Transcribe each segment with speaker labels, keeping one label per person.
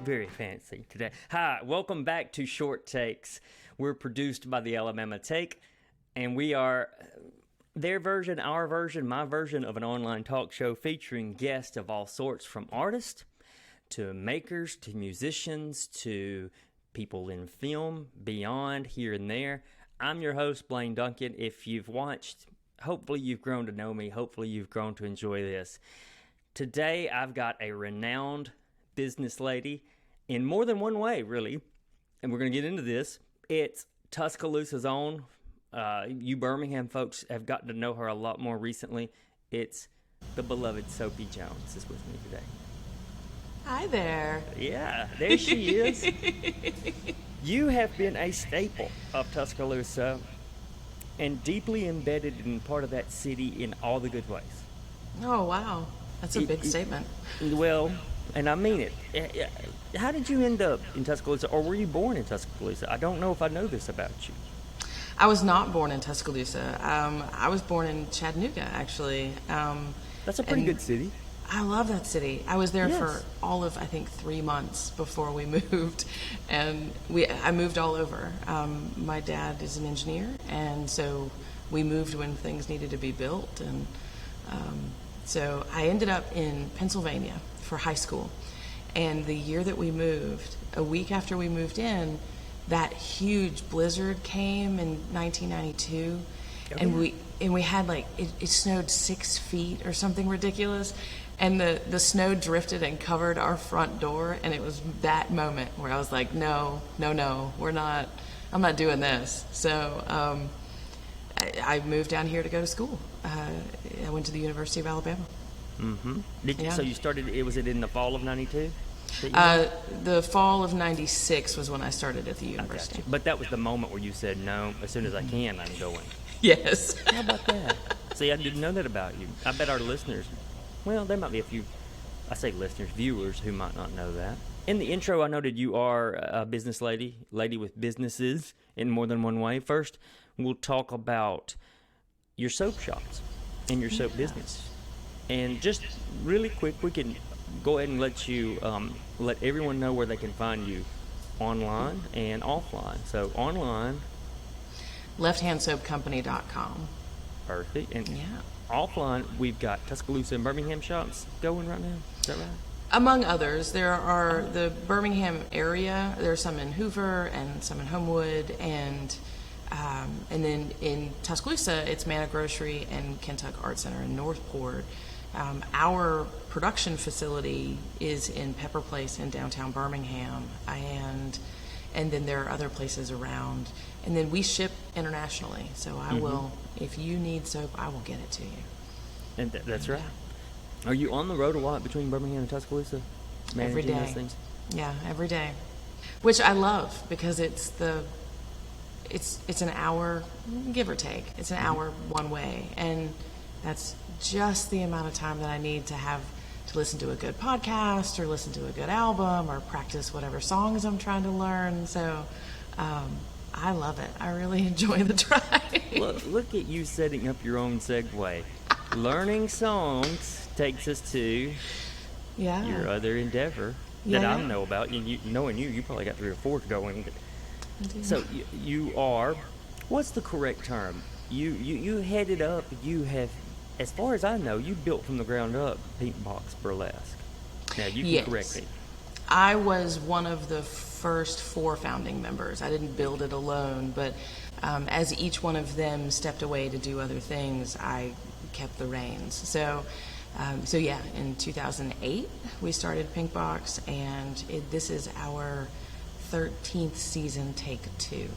Speaker 1: very fancy today. Hi, welcome back to Short Takes. We're produced by the Alabama Take, and we are their version, our version, my version of an online talk show featuring guests of all sorts, from artists to makers to musicians to people in film, beyond, here and there. I'm your host, Blaine Duncan. If you've watched, hopefully you've grown to know me. Hopefully you've grown to enjoy this. Today, I've got a renowned business lady in more than one way, really, and we're going to get into this. It's Tuscaloosa's own. You Birmingham folks have gotten to know her a lot more recently. It's the beloved Soapy Jones is with me today.
Speaker 2: Hi there.
Speaker 1: Yeah, there she is. You have been a staple of Tuscaloosa and deeply embedded in part of that city in all the good ways.
Speaker 2: Oh, wow. That's a big statement.
Speaker 1: Well, and I mean it. How did you end up in Tuscaloosa, or were you born in Tuscaloosa? I don't know if I know this about you.
Speaker 2: I was not born in Tuscaloosa. I was born in Chattanooga, actually.
Speaker 1: That's a pretty good city.
Speaker 2: I love that city. I was there
Speaker 1: Yes.
Speaker 2: for all of, I think, 3 months before we moved, and I moved all over. My dad is an engineer, and so we moved when things needed to be built, and so I ended up in Pennsylvania for high school. And the year that we moved, a week after we moved in, that huge blizzard came in 1992.
Speaker 1: Oh,
Speaker 2: and
Speaker 1: yeah.
Speaker 2: we had it snowed 6 feet or something ridiculous. And the snow drifted and covered our front door. And it was that moment where I was like, no, I'm not doing this. So I moved down here to go to school. I went to the University of Alabama.
Speaker 1: Mm-hmm. So you started, was it in the fall of 92?
Speaker 2: The fall of 96 was when I started at the university.
Speaker 1: But that was the moment where you said, no, as soon as I can, I'm going.
Speaker 2: Yes.
Speaker 1: How about that? See, I didn't know that about you. I bet our listeners, well, there might be a few, I say listeners, viewers who might not know that. In the intro, I noted you are a business lady with businesses in more than one way. First, we'll talk about your soap shops and your soap business. And just really quick, we can go ahead and let you let everyone know where they can find you online and offline. So online,
Speaker 2: lefthandsoapcompany.com.
Speaker 1: perfect. And
Speaker 2: Yeah.
Speaker 1: offline, we've got Tuscaloosa and Birmingham shops going right now. Is that right?
Speaker 2: Among others, there are the Birmingham area. There are some in Hoover and some in Homewood, and then in Tuscaloosa, it's Manna Grocery and Kentuck Art Center in Northport. Our production facility is in Pepper Place in downtown Birmingham, and then there are other places around. And then we ship internationally, so I will, if you need soap, I will get it to you.
Speaker 1: And that's right. Are you on the road a lot between Birmingham and Tuscaloosa?
Speaker 2: Every
Speaker 1: Managing
Speaker 2: day.
Speaker 1: those things?
Speaker 2: Yeah, every day. Which I love because it's an hour, give or take. It's an hour one way, and that's just the amount of time that I need to listen to a good podcast or listen to a good album or practice whatever songs I'm trying to learn. So I love it. I really enjoy the drive.
Speaker 1: Look at you setting up your own segue. Learning songs takes us to your other endeavor that I know about. Knowing you probably got 3 or 4 going. So you are, what's the correct term? You headed up, you have, as far as I know, you built from the ground up Pink Box Burlesque. Now, you can correct me.
Speaker 2: I was one of the first 4 founding members. I didn't build it alone, but as each one of them stepped away to do other things, I kept the reins. So yeah, in 2008, we started Pink Box, and this is our 13th season, take 2.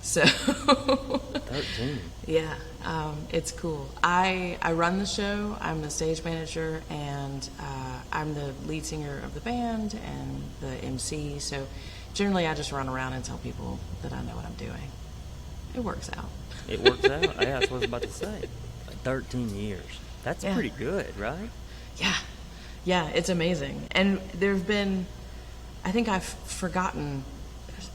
Speaker 2: So
Speaker 1: 13.
Speaker 2: Yeah, it's cool. I run the show. I'm the stage manager, and I'm the lead singer of the band and the MC. So generally, I just run around and tell people that I know what I'm doing. It works out.
Speaker 1: It works out. Yeah, that's what I was about to say. 13 years. That's pretty good, right?
Speaker 2: Yeah, it's amazing. And there have been, I think I've forgotten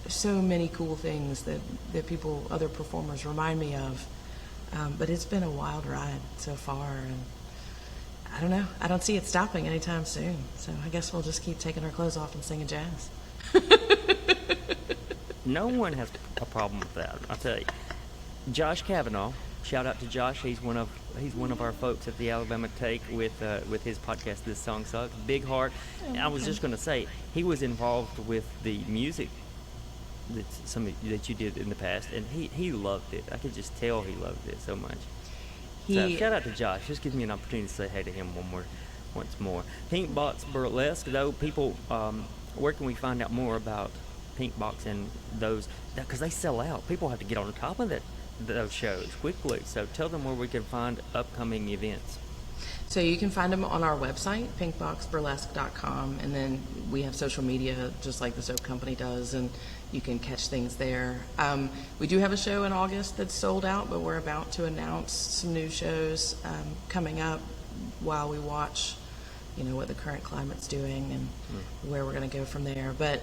Speaker 2: so many cool things that people, other performers remind me of. But it's been a wild ride so far. And I don't know. I don't see it stopping anytime soon. So I guess we'll just keep taking our clothes off and singing jazz.
Speaker 1: No one has a problem with that. I'll tell you. Josh Kavanaugh, shout out to Josh. He's one of our folks at the Alabama Take with his podcast, This Song Sucks. Big heart. I was just going to say, he was involved with the music that you did in the past, and he loved it. I could just tell he loved it so much. So shout out to Josh. Just gives me an opportunity to say hey to him once more. Pink Box Burlesque, though, people, where can we find out more about Pink Box and those? Because they sell out. People have to get on top of those shows quickly. So tell them where we can find upcoming events.
Speaker 2: So you can find them on our website, pinkboxburlesque.com, and then we have social media just like the soap company does, and you can catch things there. We do have a show in August that's sold out, but we're about to announce some new shows coming up while we watch, what the current climate's doing and where we're going to go from there. But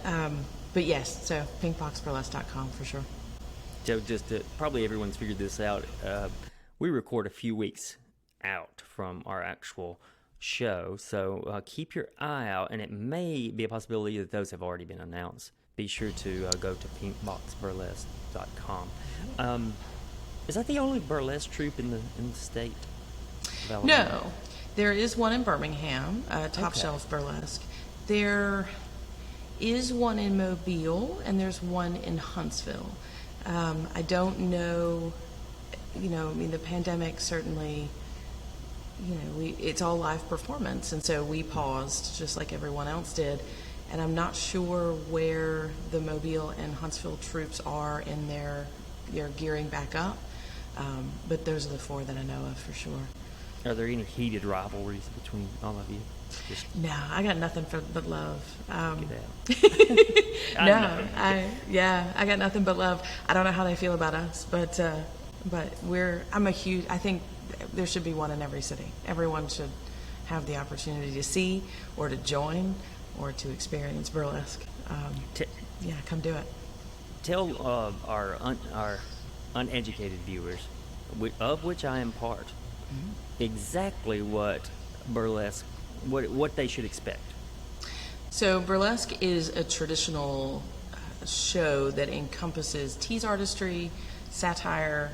Speaker 2: yes, so pinkboxburlesque.com for sure.
Speaker 1: So probably everyone's figured this out. We record a few weeks out from our actual show, so keep your eye out, and it may be a possibility that those have already been announced. Be sure to go to pinkboxburlesque.com. Is that the only burlesque troupe in the state of Alabama?
Speaker 2: No, there is one in Birmingham, Top Shelf Burlesque. There is one in Mobile, and there's one in Huntsville. I don't know, the pandemic certainly, it's all live performance, and so we paused just like everyone else did. And I'm not sure where the Mobile and Huntsville troops are in their gearing back up, but those are the four that I know of for sure.
Speaker 1: Are there any heated rivalries between all of you?
Speaker 2: No, I got nothing but love.
Speaker 1: Get out.
Speaker 2: I got nothing but love. I don't know how they feel about us, but I think there should be one in every city. Everyone should have the opportunity to see or to join or to experience burlesque. Come do it.
Speaker 1: Tell our uneducated viewers, of which I am part, exactly what burlesque, what they should expect.
Speaker 2: So burlesque is a traditional show that encompasses tease artistry, satire,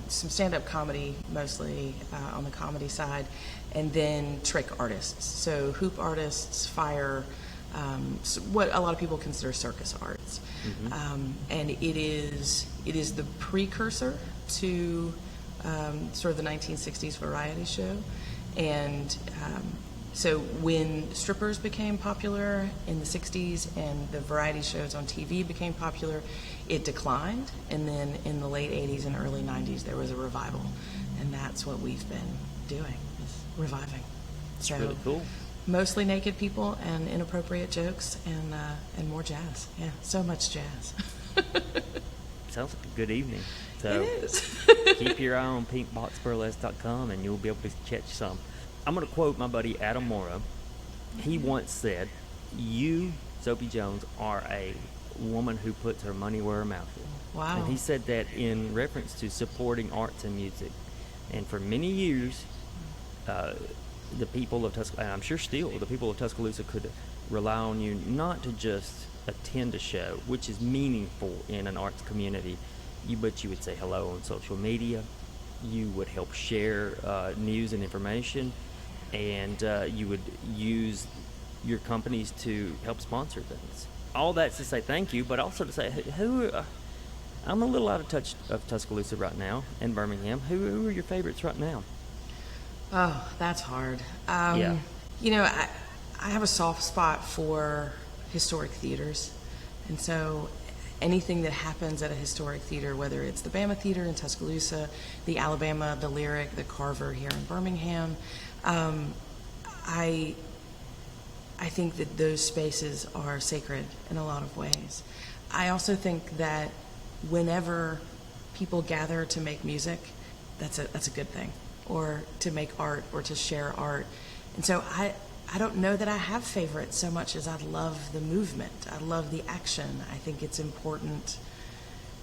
Speaker 2: some stand-up comedy, mostly on the comedy side, and then trick artists. So hoop artists, fire, what a lot of people consider circus arts. And it is the precursor to sort of the 1960s variety show. And so when strippers became popular in the 60s and the variety shows on TV became popular, it declined. And then in the late 80s and early 90s, there was a revival. And that's what we've been doing, is reviving.
Speaker 1: It's really cool.
Speaker 2: Mostly naked people and inappropriate jokes and more jazz. Yeah, so much jazz.
Speaker 1: Sounds like a good evening. So
Speaker 2: it is.
Speaker 1: keep your eye on pinkboxburlesque.com and you'll be able to catch some. I'm going to quote my buddy Adam Morrow. He once said, "You, Soapy Jones, are a woman who puts her money where her mouth is."
Speaker 2: Wow.
Speaker 1: And he said that in reference to supporting arts and music. And for many years, the people of Tuscaloosa, and I'm sure still, the people of Tuscaloosa could rely on you not to just attend a show, which is meaningful in an arts community, but you would say hello on social media, you would help share news and information, and you would use your companies to help sponsor things. All that's to say thank you, but also to say, I'm a little out of touch of Tuscaloosa right now, and Birmingham. Who are your favorites right now?
Speaker 2: Oh, that's hard.
Speaker 1: Yeah.
Speaker 2: I have a soft spot for historic theaters. And so anything that happens at a historic theater, whether it's the Bama Theater in Tuscaloosa, the Alabama, the Lyric, the Carver here in Birmingham, I think that those spaces are sacred in a lot of ways. I also think that whenever people gather to make music, that's a good thing, or to make art or to share art. And so I don't know that I have favorites so much as I love the movement. I love the action. I think it's important.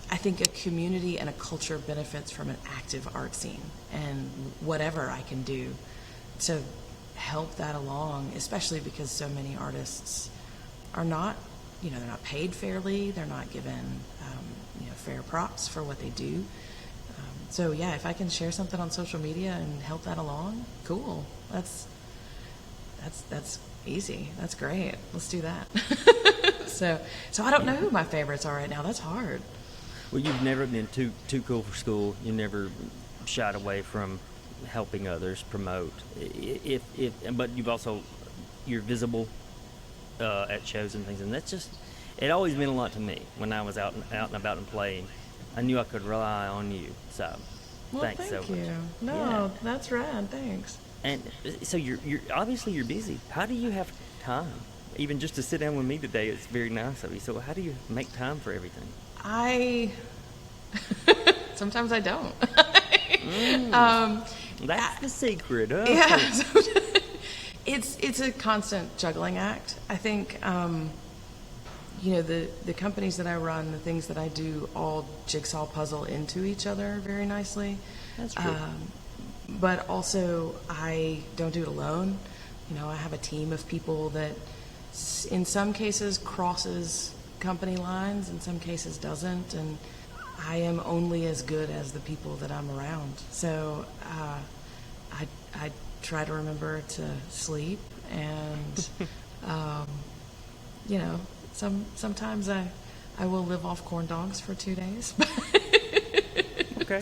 Speaker 2: I think a community and a culture benefits from an active art scene, and whatever I can do to help that along, especially because so many artists are not, they're not paid fairly, they're not given, fair props for what they do. So yeah, if I can share something on social media and help that along, cool. That's easy. That's great. Let's do that. So I don't know who my favorites are right now. That's hard.
Speaker 1: Well, you've never been too cool for school. You never shied away from helping others promote. But you're visible at shows and things, and that's just, it always meant a lot to me when I was out and about and playing. I knew I could rely on you. So,
Speaker 2: well,
Speaker 1: thanks so
Speaker 2: thank you.
Speaker 1: much.
Speaker 2: No,
Speaker 1: yeah.
Speaker 2: That's rad. Thanks.
Speaker 1: And so you're obviously you're busy. How do you have time? Even just to sit down with me today, it's very nice of you. So how do you make time for everything?
Speaker 2: Sometimes I don't.
Speaker 1: That's the secret. Huh?
Speaker 2: Yeah. It's a constant juggling act. I think, the companies that I run, the things that I do, all jigsaw puzzle into each other very nicely.
Speaker 1: That's true.
Speaker 2: But also, I don't do it alone. I have a team of people that, in some cases, crosses company lines, in some cases doesn't, and I am only as good as the people that I'm around. So I try to remember to sleep, and sometimes I will live off corn dogs for 2 days.
Speaker 1: Okay.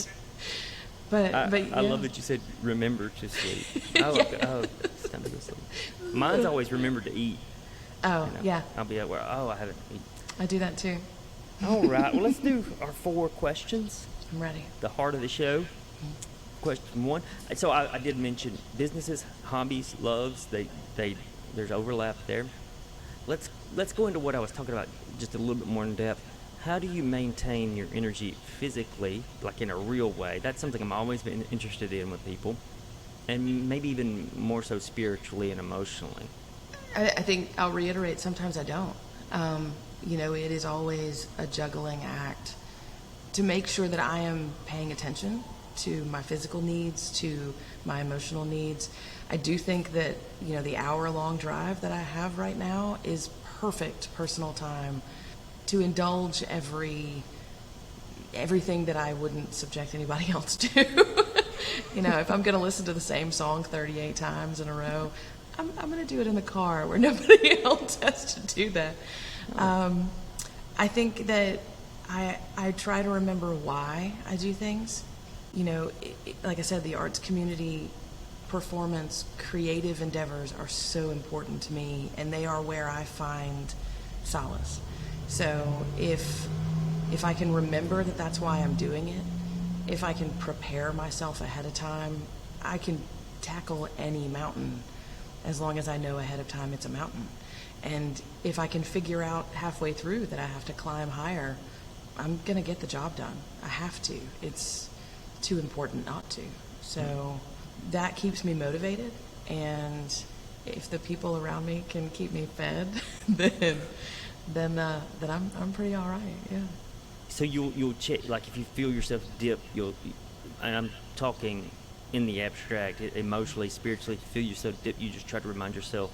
Speaker 2: But
Speaker 1: I love that you said remember to sleep. It's time to go sleep. Mine's always remember to eat.
Speaker 2: Oh, yeah.
Speaker 1: I'll be at where, I haven't eaten.
Speaker 2: I do that too.
Speaker 1: All right. Well, let's do our 4 questions.
Speaker 2: I'm ready.
Speaker 1: The heart of the show. Question 1. So I did mention businesses, hobbies, loves. There's overlap there. Let's go into what I was talking about just a little bit more in depth. How do you maintain your energy physically, like in a real way? That's something I'm always been interested in with people, and maybe even more so spiritually and emotionally.
Speaker 2: I think I'll reiterate, sometimes I don't. It is always a juggling act to make sure that I am paying attention to my physical needs, to my emotional needs. I do think that, the hour-long drive that I have right now is perfect personal time to indulge everything that I wouldn't subject anybody else to. If I'm going to listen to the same song 38 times in a row, I'm going to do it in the car where nobody else has to do that. I think that I try to remember why I do things. Like I said, the arts community, performance, creative endeavors are so important to me, and they are where I find solace. So if I can remember that that's why I'm doing it, if I can prepare myself ahead of time, I can tackle any mountain as long as I know ahead of time it's a mountain. And if I can figure out halfway through that I have to climb higher, I'm going to get the job done. I have to. It's too important not to. So that keeps me motivated, and if the people around me can keep me fed, then I'm pretty all right. Yeah.
Speaker 1: So you'll check, like if you feel yourself dip, and I'm talking in the abstract, emotionally, spiritually, if you feel yourself dip, you just try to remind yourself,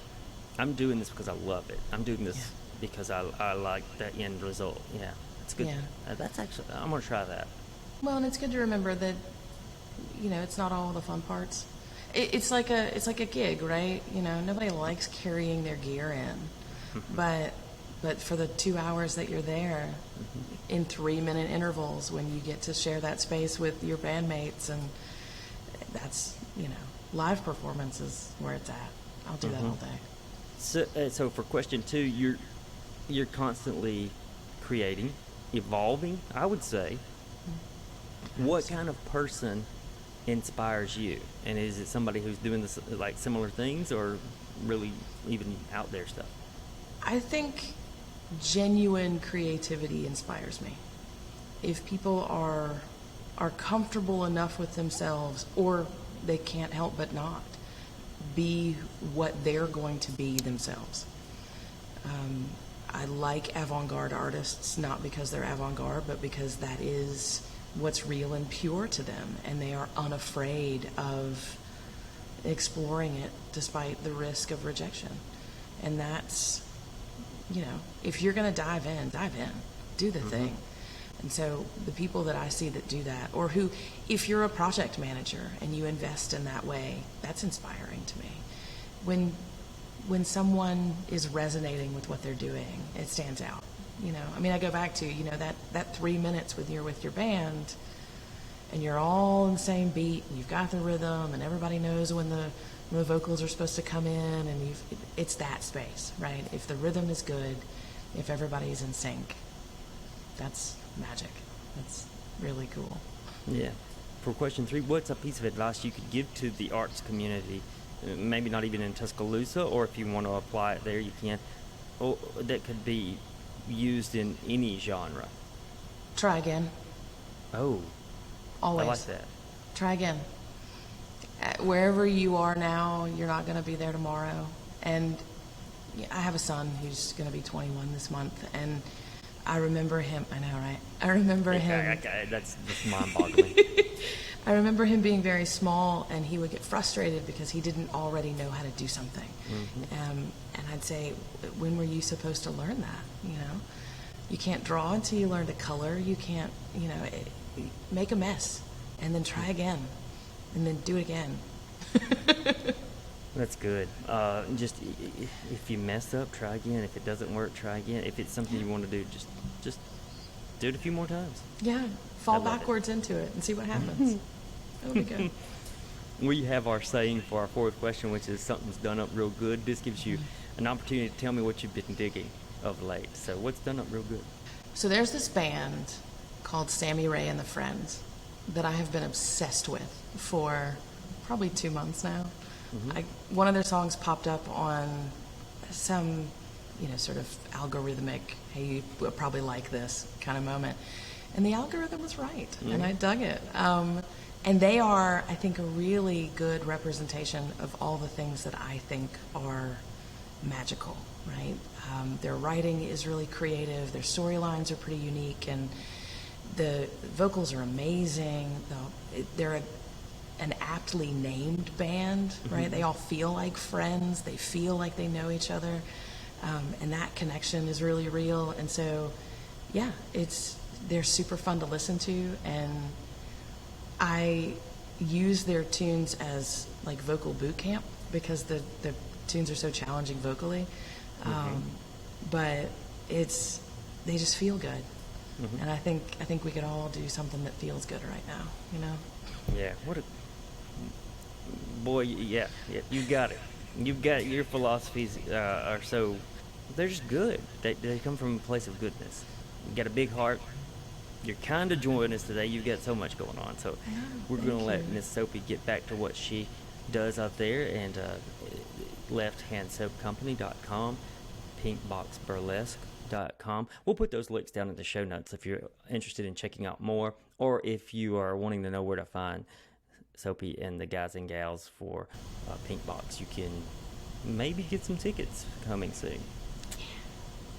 Speaker 1: I'm doing this because I love it. I'm doing this because I like the end result. Yeah, that's good.
Speaker 2: Yeah.
Speaker 1: That's actually, I'm gonna try that.
Speaker 2: Well, and it's good to remember that, it's not all the fun parts. It's like a gig, right? Nobody likes carrying their gear in, but for the 2 hours that you're there, in 3-minute intervals, when you get to share that space with your bandmates, and that's, live performance is where it's at. I'll do that all day.
Speaker 1: So for question 2, you're constantly creating, evolving, I would say. What kind of person inspires you? And is it somebody who's doing this, like similar things, or really even out there stuff?
Speaker 2: I think genuine creativity inspires me. If people are comfortable enough with themselves, or they can't help but not be what they're going to be themselves. I like avant-garde artists, not because they're avant-garde, but because that is what's real and pure to them, and they are unafraid of exploring it despite the risk of rejection. And that's, if you're going to dive in, do the thing. And so the people that I see that do that, or who, if you're a project manager and you invest in that way, that's inspiring to me. When someone is resonating with what they're doing, it stands out. I go back to, that 3 minutes with your band, and you're all in the same beat, and you've got the rhythm, and everybody knows when the vocals are supposed to come in, and it's that space, right? If the rhythm is good, if everybody's in sync, that's magic. That's really cool.
Speaker 1: Yeah. For question 3, what's a piece of advice you could give to the arts community, maybe not even in Tuscaloosa, or if you want to apply it there, you can, or that could be used in any genre?
Speaker 2: Try again.
Speaker 1: Oh,
Speaker 2: always.
Speaker 1: I like that.
Speaker 2: Try again. Wherever you are now, you're not going to be there tomorrow. And I have a son who's going to be 21 this month, and I remember him. I know, right? I remember him.
Speaker 1: That's just mind-boggling.
Speaker 2: I remember him being very small, and he would get frustrated because he didn't already know how to do something. And I'd say, when were you supposed to learn that? You can't draw until you learn to color. You can't, make a mess, and then try again, and then do it again.
Speaker 1: That's good. Just if you mess up, try again. If it doesn't work, try again. If it's something you want to do, just do it a few more times.
Speaker 2: Yeah, fall backwards into it and see what happens. That'll be good.
Speaker 1: We have our saying for our 4th question, which is something's done up real good. This gives you an opportunity to tell me what you've been digging of late. So what's done up real good?
Speaker 2: So there's this band called Sammy Ray and the Friends that I have been obsessed with for probably 2 months now. One of their songs popped up on some, sort of algorithmic, hey, you will probably like this kind of moment. And the algorithm was right, and I dug it. And they are, I think, a really good representation of all the things that I think are magical, right? Their writing is really creative, their storylines are pretty unique, and the vocals are amazing. They're an aptly named band, right? They all feel like friends. They feel like they know each other. And that connection is really real. And so, yeah, they're super fun to listen to. And I use their tunes as like vocal boot camp because the tunes are so challenging vocally. But they just feel good. And I think we could all do something that feels good right now,
Speaker 1: Yeah, boy, yeah, you got it. You've got your philosophies are so, they're just good. They come from a place of goodness. You got a big heart. You're kind of joining us today. You've got so much going on. So we're going to let Miss Soapy get back to what she does out there, and lefthandsoapcompany.com, pinkboxburlesque.com. We'll put those links down in the show notes if you're interested in checking out more, or if you are wanting to know where to find Soapy and the guys and gals for Pink Box. You can maybe get some tickets coming soon.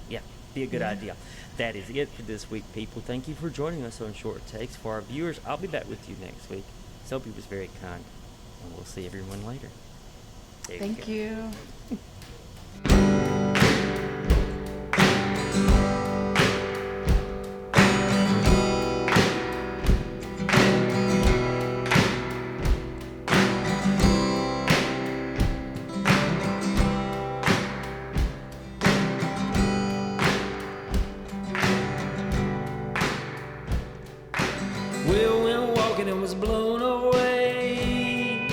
Speaker 1: Yeah, be a good idea. That is it for this week, people. Thank you for joining us on Short Takes. For our viewers, I'll be back with you next week. Soapy was very kind, and we'll see everyone later.
Speaker 2: Thank you.
Speaker 1: Will went walking and was blown away.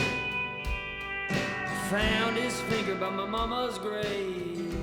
Speaker 1: Found his finger by my mama's grave.